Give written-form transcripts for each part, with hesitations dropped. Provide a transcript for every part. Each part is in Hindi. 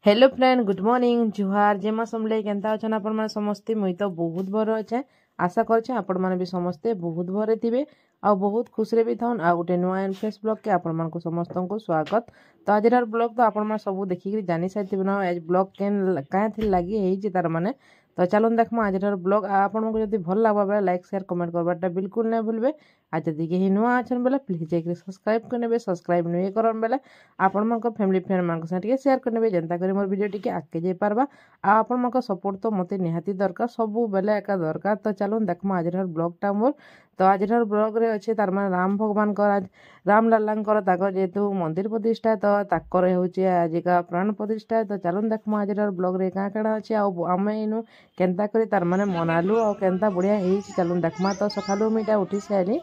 हेलो फ्रेंड गुड मॉर्निंग जुहार जेमा समले केनता अछन आपण माने समस्ते मुई तो बहुत भर अच्छे आशा करछे आपण माने भी समस्ते बहुत भरे थिबे आ बहुत खुश रे भी थाउन आ गोटे नुआ एंड फ्रेश ब्लॉग के आपण मानको समस्त को स्वागत। तो आज ब्लॉग तो आपण माने सब देखि जानि साइथिबे न आज ब्लॉग केन काहे थि लागि हेइ जे तार माने तो चलो देखमा आज ब्लॉग आपन को जदी भल लागबा बेले लाइक शेयर कमेंट करबाटा बिल्कुल नै भूलबे। आज जदी केही नुआ अछन बेले प्लीज जाके सब्सक्राइब करनेबे सब्सक्राइब नै करन बेले आपण मानको फैमिली फ्रेंड मानको साथे शेयर करनेबे जनता करी मोर वीडियो टिके आगे जाई पारबा आ आपण मानको सपोर्ट तो मते निहाती दरकार सब बेले एका दरकार। तो चलो देखमा आज ब्लॉग टा मोर तो आज ब्लॉग रे अच्छे तार माने राम भगवान को आज राम लालांकर ताकर जेतु मंदिर प्रतिष्ठा तो ताकर होचे आज का प्राण प्रतिष्ठा। तो चलो देखमा आज ब्लॉग रे का काड़ा अच्छे आ आमे इनु केनता करी तार माने मनालु आ केनता बढ़िया हेइ चलो देखमा। तो सकालु मीटा उठी सारी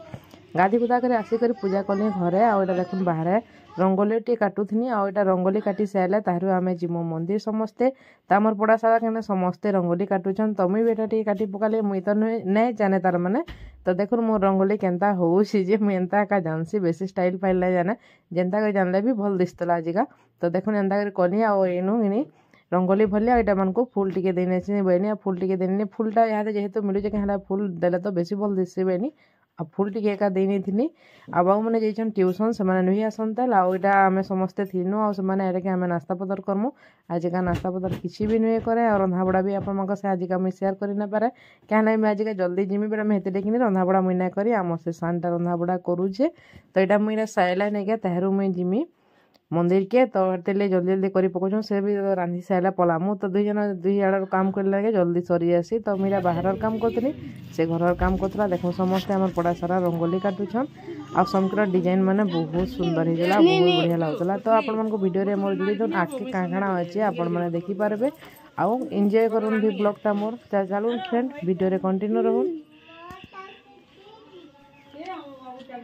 गाधी गुदा कर आसिक पूजा कली घरे आटा देखुन बाहर रंगोली टी काटुथनी आटा रंगोली काटी सारे तारू आमे जिमु मंदिर समस्ते तमर पड़ा सारा कहने समस्ते रंगोली काटुछन तमुई बेटा टी काटी पकाले मुई तो नहीं जाने तार माने। तो देखुन मो रंगोली केनता होउछि जे मुई एंता का जानसी बेसी स्टाइल पाइल नहीं जाने जेनता कर जानले भी भल दिसतला आजिका। तो देखुन एंता कर कली आ एनु इनी रंगोली भलिया एटा मन को फूल टिके देने बहनी फूल टिके देने फूलटा यहाँ जेहेतु मिलू जे फूल देले तो बेसी भल दिसबेनी आ फूल टिके एका देनी थी आ बाबू मैंने जाइछन ट्यूशन से माने नुही आसनता आटा आमे समस्ते थिनु आ माने एरे के आमे नास्ता पदर करमु आजिका नास्ता पदर किछि भी नुहे करे और रंधा बड़ा भी आपण मक से आजिका मुई शेयर करि न पारे क्या ना मैं आजिका जल्दी जिमी बेला मैं हेते देखिनी रंधा बड़ा मुई ना करी आम से सानटा रंधा बड़ा करूछे। तो एटा मुई साइला नै के ताहरू मुई जिमी मंदिर के तो तेले जल्दी जल्दी करी पकोछन से भी रांधी साइला पलामु तो दुई जन दुई आड़ काम कर लगे जल्दी सरी आसी। तो मेरा बाहर काम करतनी से घर काम करतला देखो समस्ते हमर पड़ा सारा रंगोली काटुछन आ समग्र डिजाइन माने बहुत सुंदर हेला बहुत बढ़िया लागतला। तो आपण मन को वीडियो रे मोर जुड़ी दोन आके कांगणा अछि आपण माने देखि पारबे आ एंजॉय करन भी ब्लॉग ता मोर चलो फ्रेंड वीडियो रे कंटिन्यू रहून।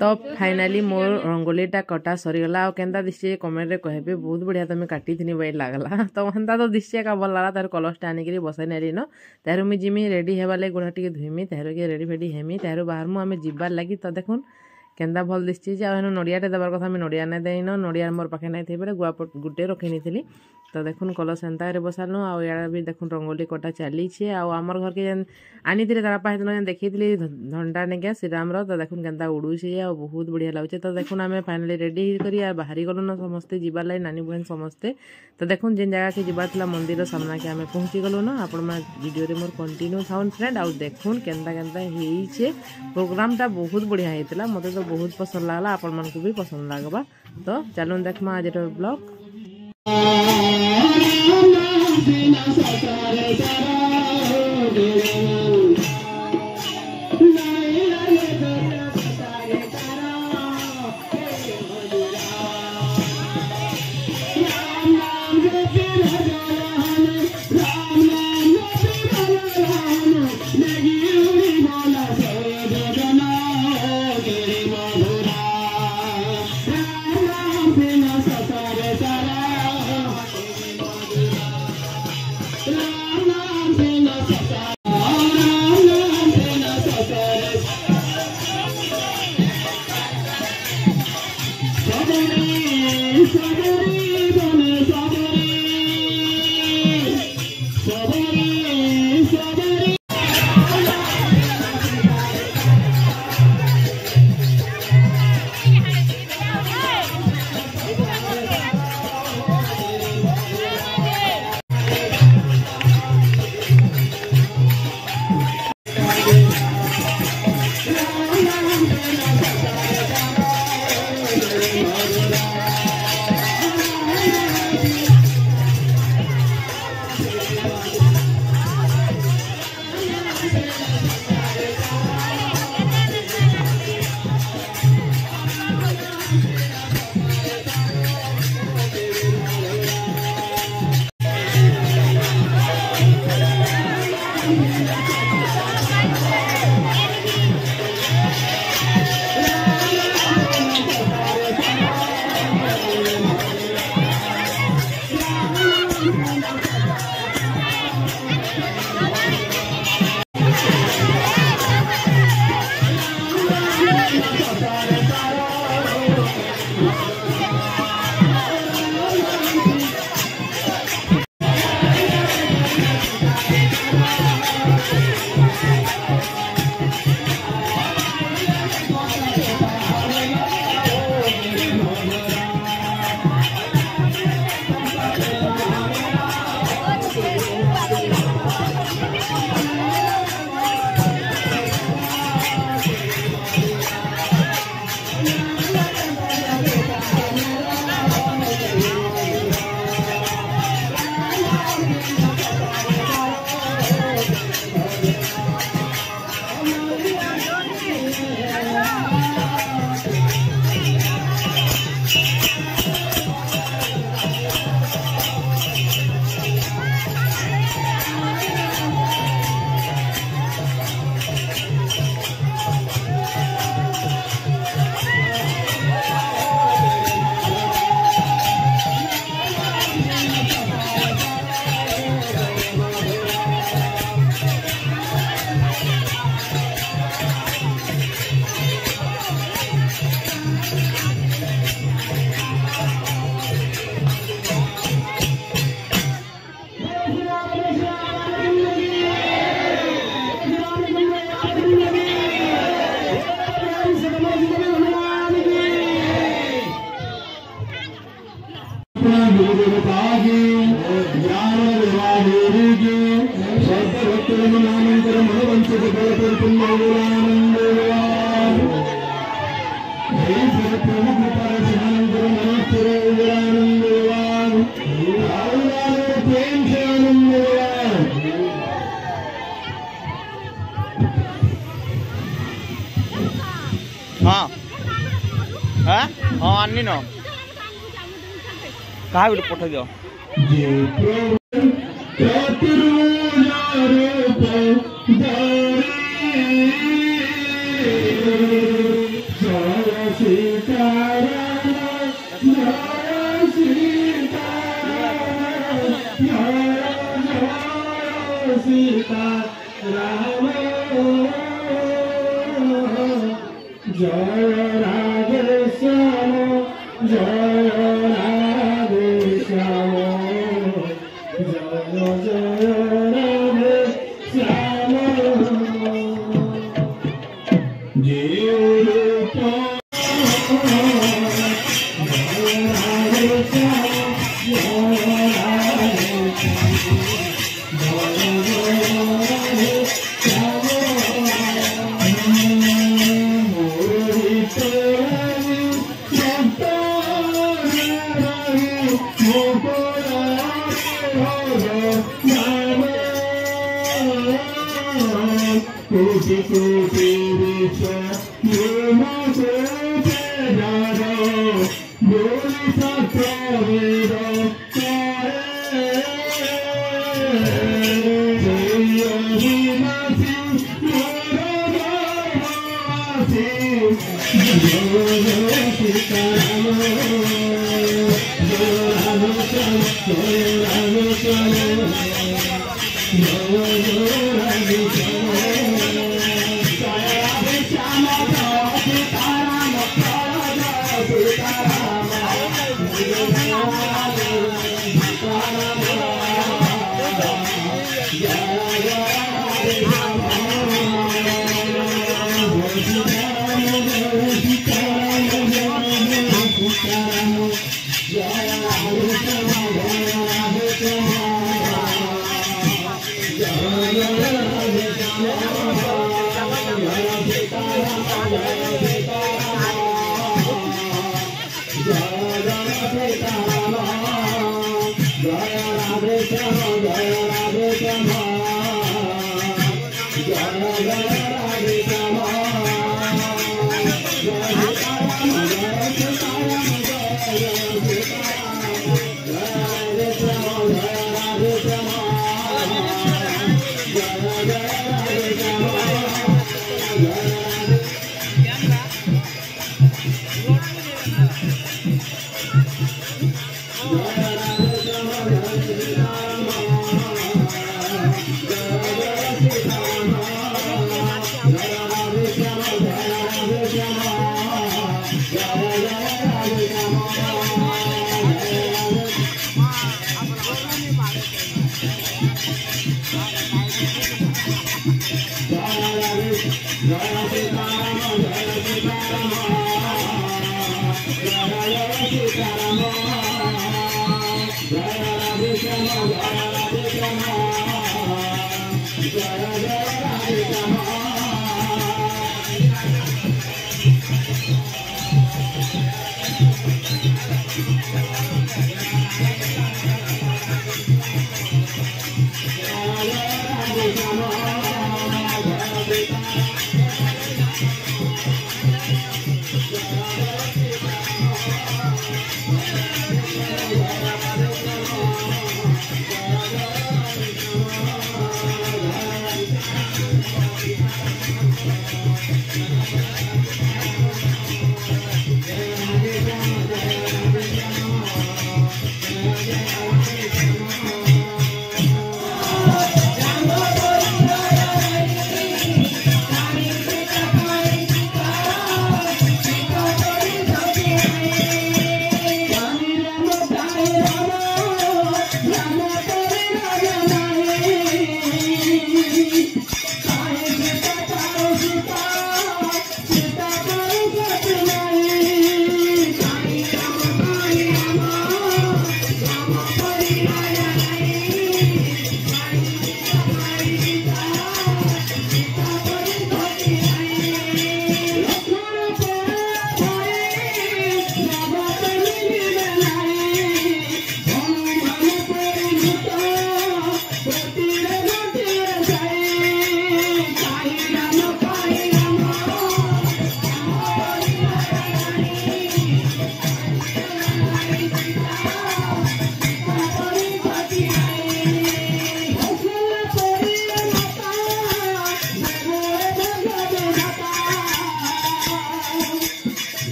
तो फाइनाली मोर रंगोलीटा कटा सरीगला आ केनता दिसचे कमेंट रे कहबे बहुत बढ़िया तुम काटी थी वही लागला। तो हंता तो दिसचे का भल लागला तार कलर्सटा आनिक बसाई नेली न तारू मुझे जिमी रेडी हेबा लगे गोड़ा टिके धुईमी तारू के रेडी फेडी हेमी तारू बाहर मु आमे जिबार लगी। तो देखुन केनता भल दिसची जे आनो नडियाटे देबार कथा मैं नडिया नै देइन नडिया मोर पाखे नै थेबे गुआ गुटे रखी नीथिली। तो देखुन कलश एंता रे बसालु आ याडा भी देखुन रंगोली कटा चली छे आ हमर घर के जेन आनी थिले तारा पाहे दिन देखिथिली घंटा ने के श्रीराम रो। तो देखुन केनता उडू छे आ बहुत बढ़िया लागुचे। तो देखुन आमे फाइनली रेडी करी आ बाहरी गलो न समस्ते जिबार लाई नानी बहन समस्ते। तो देखुन जेन जगह के जिबार थला मंदिर सामना के आमे पहुंची गलो न आपण मा वीडियो रे मोर कंटिन्यू थाउन फ्रेंड आ देखुन केनता केनता हेइ छे प्रोग्रामटा बहुत बढ़िया हेतला मते तो बहुत पसंद लागला आपण मन को भी पसंद लागबा। तो चलो देखमा आज ब्लॉग। గురుదేవతాకి జ్ఞాన వివాదేవికి సర్వభక్తులను నామంతరం మనవంచక బలపడుతున్నావు ప్రముఖ పరశానంతరం మనస్సురానందవాన్ ప్రేమ శానందవాన్ अन्नी न कहाँ भी पठाई दियो सीता राम जय राधे श्याम जय राधे श्याम जय जय राधे श्याम जय राधे श्याम कोटि कोटि बोली सत्य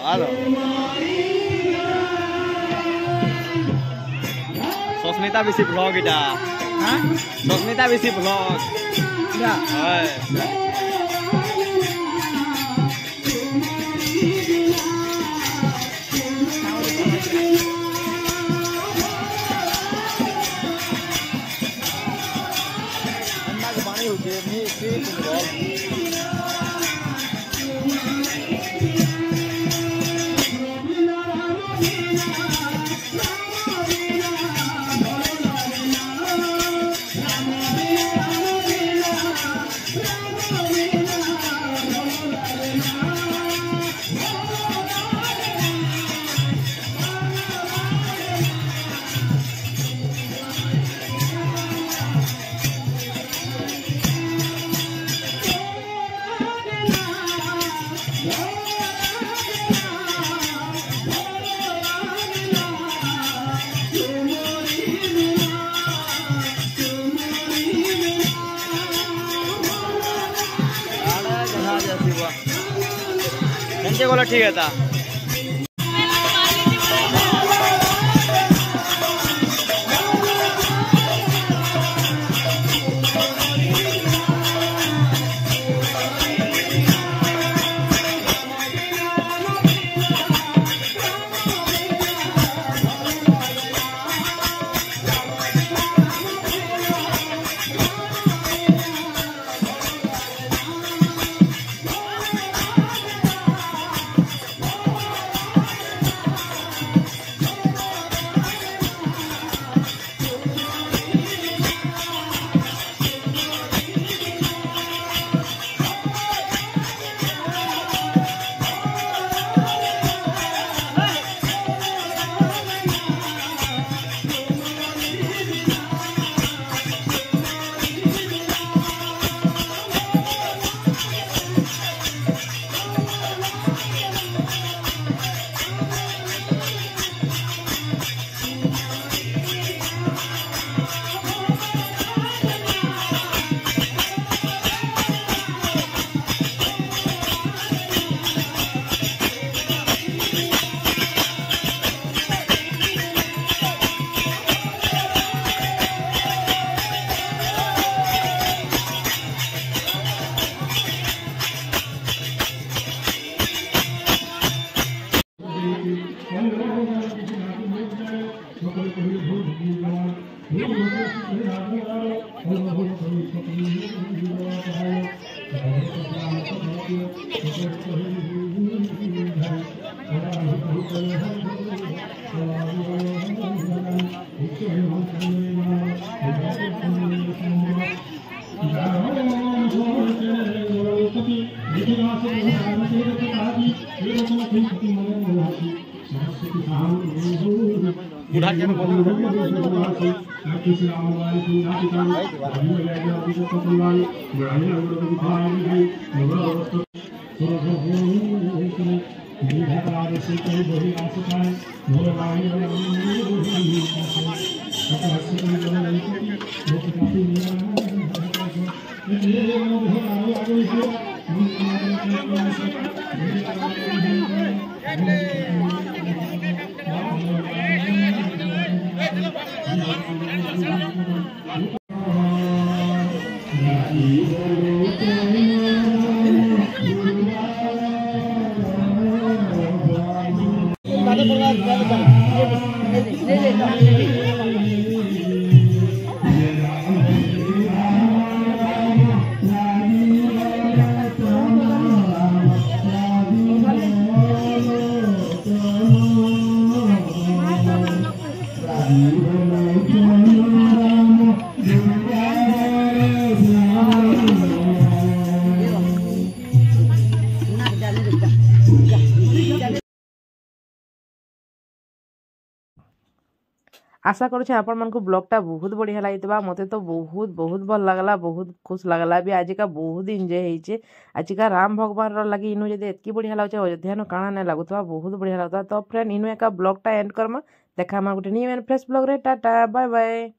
आलो सस्मिता बेसी ब्लॉग इटा सस्मिता बेसी ब्लॉग ठीक है था आशा करुचे आपण मानकु ब्लॉगटा बहुत बढ़िया लगी मते तो बहुत बहुत भल लगला बहुत खुश लगला भी आज का बहुत एंजॉय होइचे आज का राम भगवान लगी इनु जदि एतकी बढ़िया लाଗୁचे अयोध्या न काना ना लागुतबा बहुत बढ़िया लागुतबा तो फ्रेंड इनु एका ब्लॉगटा एंड करमा देखा मा गुटे न्यू एंड फ्रेश ब्लॉग रे टाटा बाय बाय।